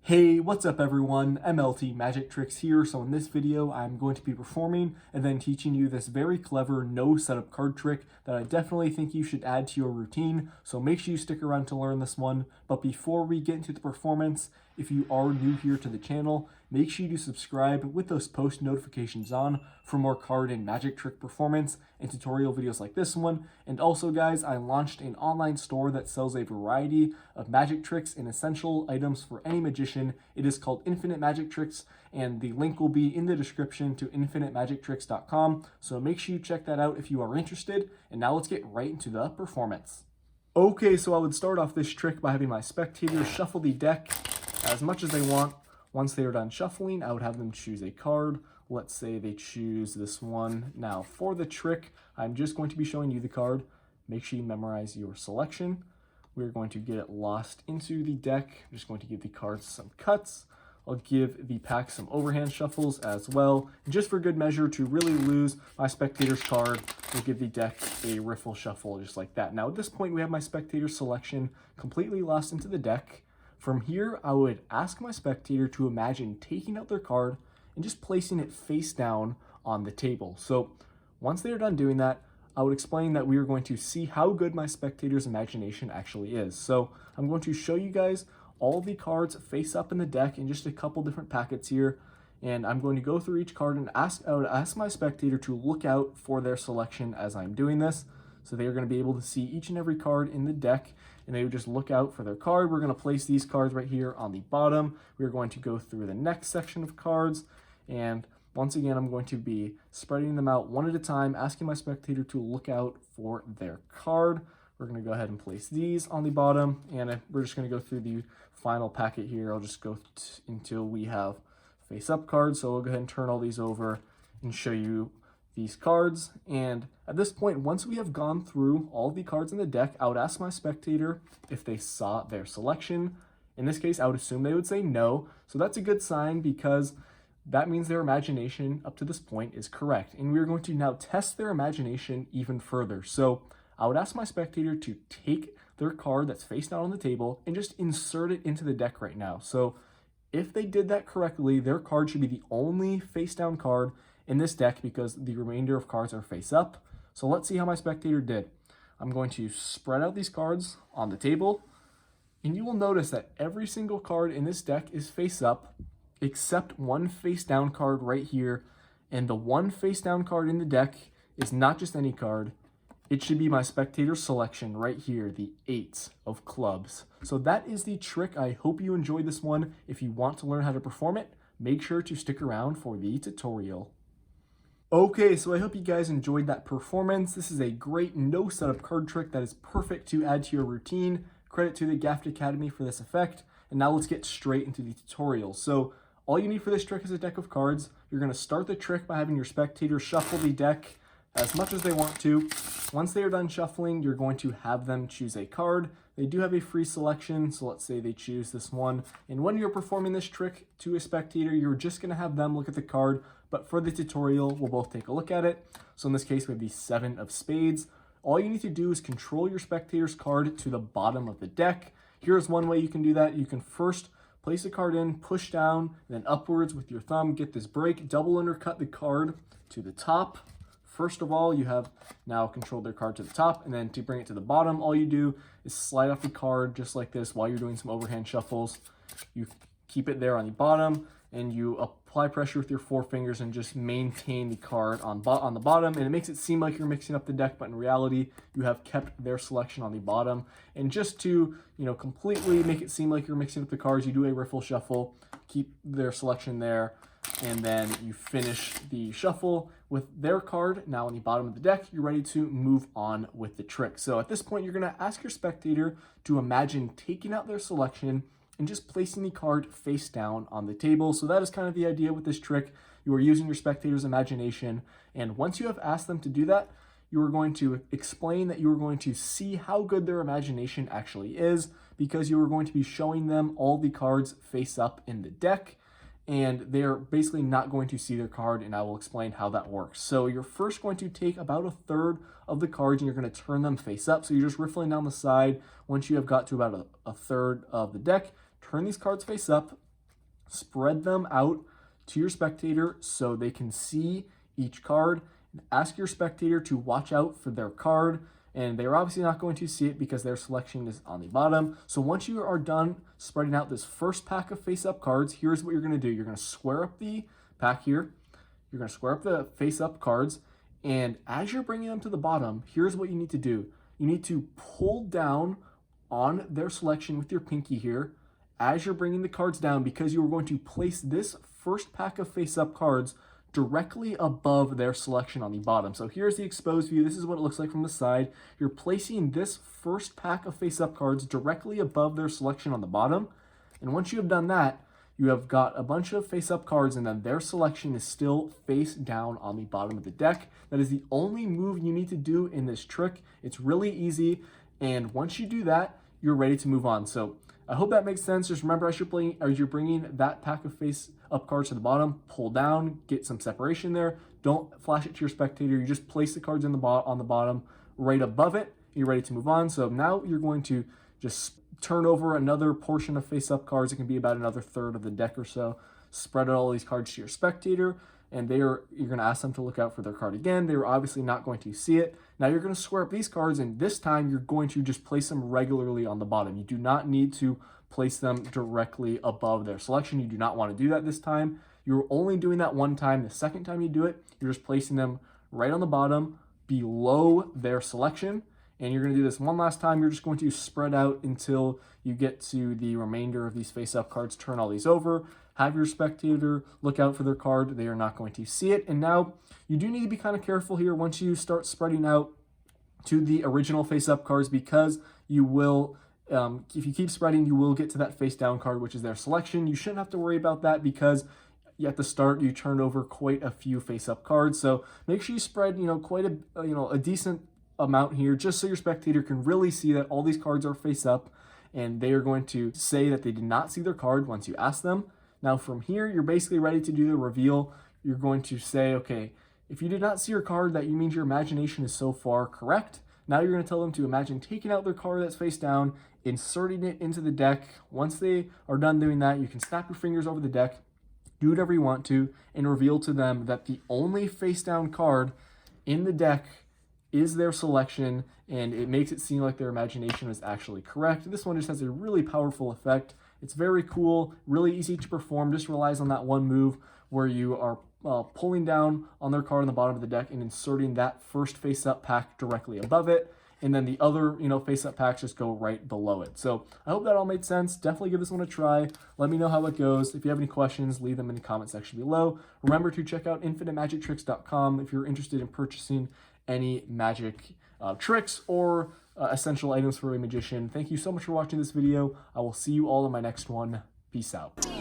Hey, what's up everyone? MLT Magic Tricks here. So in this video, I'm going to be performing and then teaching you this very clever no setup card trick that I definitely think you should add to your routine. So make sure you stick around to learn this one. But before we get into the performance, if you are new here to the channel, make sure you subscribe with those post notifications on for more card and magic trick performance and tutorial videos like this one. And also guys, I launched an online store that sells a variety of magic tricks and essential items for any magician. It is called Infinite Magic Tricks, and the link will be in the description to infinitemagictricks.com. So make sure you check that out if you are interested. And now let's get right into the performance. Okay, so I would start off this trick by having my spectators shuffle the deck as much as they want. Once they are done shuffling, I would have them choose a card. Let's say they choose this one. Now for the trick, I'm just going to be showing you the card. Make sure you memorize your selection. We're going to get it lost into the deck. I'm just going to give the cards some cuts. I'll give the pack some overhand shuffles as well. And just for good measure, to really lose my spectator's card, we'll give the deck a riffle shuffle just like that. Now at this point, we have my spectator's selection completely lost into the deck. From here, I would ask my spectator to imagine taking out their card and just placing it face down on the table. So once they are done doing that, I would explain that we are going to see how good my spectator's imagination actually is. So I'm going to show you guys all the cards face up in the deck in just a couple different packets here. And I'm going to go through each card and I would ask my spectator to look out for their selection as I'm doing this. So they are going to be able to see each and every card in the deck, and they would just look out for their card. We're going to place these cards right here on the bottom. We're going to go through the next section of cards, and once again, I'm going to be spreading them out one at a time, asking my spectator to look out for their card. We're going to go ahead and place these on the bottom, and we're just going to go through the final packet here. I'll just go until we have face-up cards, so we'll go ahead and turn all these over and show you these cards. And at this point, once we have gone through all the cards in the deck, I would ask my spectator if they saw their selection. In this case, I would assume they would say no. So that's a good sign because that means their imagination up to this point is correct. And we're going to now test their imagination even further. So I would ask my spectator to take their card that's face down on the table and just insert it into the deck right now. So if they did that correctly, their card should be the only face down card in this deck because the remainder of cards are face up. So let's see how my spectator did. I'm going to spread out these cards on the table, and you will notice that every single card in this deck is face up except one face down card right here. And the one face down card in the deck is not just any card. It should be my spectator selection right here, the 8 of clubs. So that is the trick. I hope you enjoyed this one. If you want to learn how to perform it, make sure to stick around for the tutorial. Okay, so I hope you guys enjoyed that performance. This is a great no setup card trick that is perfect to add to your routine. Credit to the Gaffed Academy for this effect. And now let's get straight into the tutorial. So all you need for this trick is a deck of cards. You're going to start the trick by having your spectator shuffle the deck as much as they want to. Once they are done shuffling, you're going to have them choose a card. They do have a free selection, so let's say they choose this one. And when you're performing this trick to a spectator, you're just going to have them look at the card. But for the tutorial, we'll both take a look at it. So in this case, we have the 7 of spades. All you need to do is control your spectator's card to the bottom of the deck. Here's one way you can do that. You can first place a card in, push down, and then upwards with your thumb, get this break, double undercut the card to the top. First of all, you have now controlled their card to the top, and then to bring it to the bottom, all you do is slide off the card just like this while you're doing some overhand shuffles. You keep it there on the bottom, and you apply pressure with your 4 fingers and just maintain the card on the bottom. And it makes it seem like you're mixing up the deck, but in reality, you have kept their selection on the bottom. And just to, completely make it seem like you're mixing up the cards, you do a riffle shuffle, keep their selection there, and then you finish the shuffle with their card now on the bottom of the deck. You're ready to move on with the trick. So at this point, you're going to ask your spectator to imagine taking out their selection and just placing the card face down on the table. So that is kind of the idea with this trick. You are using your spectator's imagination. And once you have asked them to do that, you are going to explain that you are going to see how good their imagination actually is, because you are going to be showing them all the cards face up in the deck, and they're basically not going to see their card, and I will explain how that works. So you're first going to take about 1/3 of the cards and you're going to turn them face up. So you're just riffling down the side. Once you have got to about a third of the deck, turn these cards face up, spread them out to your spectator so they can see each card, and ask your spectator to watch out for their card. And they're obviously not going to see it because their selection is on the bottom. So once you are done spreading out this first pack of face-up cards, here's what you're going to do. You're going to square up the pack here. You're going to square up the face-up cards. And as you're bringing them to the bottom, here's what you need to do. You need to pull down on their selection with your pinky here as you're bringing the cards down, because you are going to place this first pack of face-up cards directly above their selection on the bottom. So here's the exposed view. This is what it looks like from the side. You're placing this first pack of face-up cards directly above their selection on the bottom. And once you have done that, you have got a bunch of face-up cards, and then their selection is still face down on the bottom of the deck. That is the only move you need to do in this trick. It's really easy, and once you do that, you're ready to move on. So I hope that makes sense. Just remember, as you're bringing that pack of face-up cards to the bottom, pull down, get some separation there. Don't flash it to your spectator. You just place the cards on the bottom, right above it. You're ready to move on. So now you're going to just turn over another portion of face-up cards. It can be about another third of the deck or so. Spread out all these cards to your spectator, and you're going to ask them to look out for their card again. They're obviously not going to see it. Now you're going to square up these cards, and this time you're going to just place them regularly on the bottom. You do not need to place them directly above their selection. You do not want to do that this time. You're only doing that one time. The second time you do it, you're just placing them right on the bottom below their selection. And you're going to do this one last time. You're just going to spread out until you get to the remainder of these face-up cards. Turn all these over. Have your spectator look out for their card. They are not going to see it. And now you do need to be kind of careful here once you start spreading out to the original face-up cards, because you will, if you keep spreading, you will get to that face-down card, which is their selection. You shouldn't have to worry about that because at the start you turned over quite a few face-up cards. So make sure you spread, quite a decent amount here, just so your spectator can really see that all these cards are face up, and they are going to say that they did not see their card once you ask them. Now from here, you're basically ready to do the reveal. You're going to say, okay, if you did not see your card, that means your imagination is so far correct. Now you're going to tell them to imagine taking out their card that's face down, inserting it into the deck. Once they are done doing that, you can snap your fingers over the deck, do whatever you want to, and reveal to them that the only face down card in the deck is their selection, and it makes it seem like their imagination is actually correct. This one just has a really powerful effect. It's very cool, really easy to perform, just relies on that one move where you are pulling down on their card on the bottom of the deck and inserting that first face-up pack directly above it, and then the other face-up packs just go right below it. So I hope that all made sense. Definitely give this one a try. Let me know how it goes. If you have any questions, leave them in the comment section below. Remember to check out infinitemagictricks.com if you're interested in purchasing any magic tricks or essential items for a magician. Thank you so much for watching this video. I will see you all in my next one. Peace out.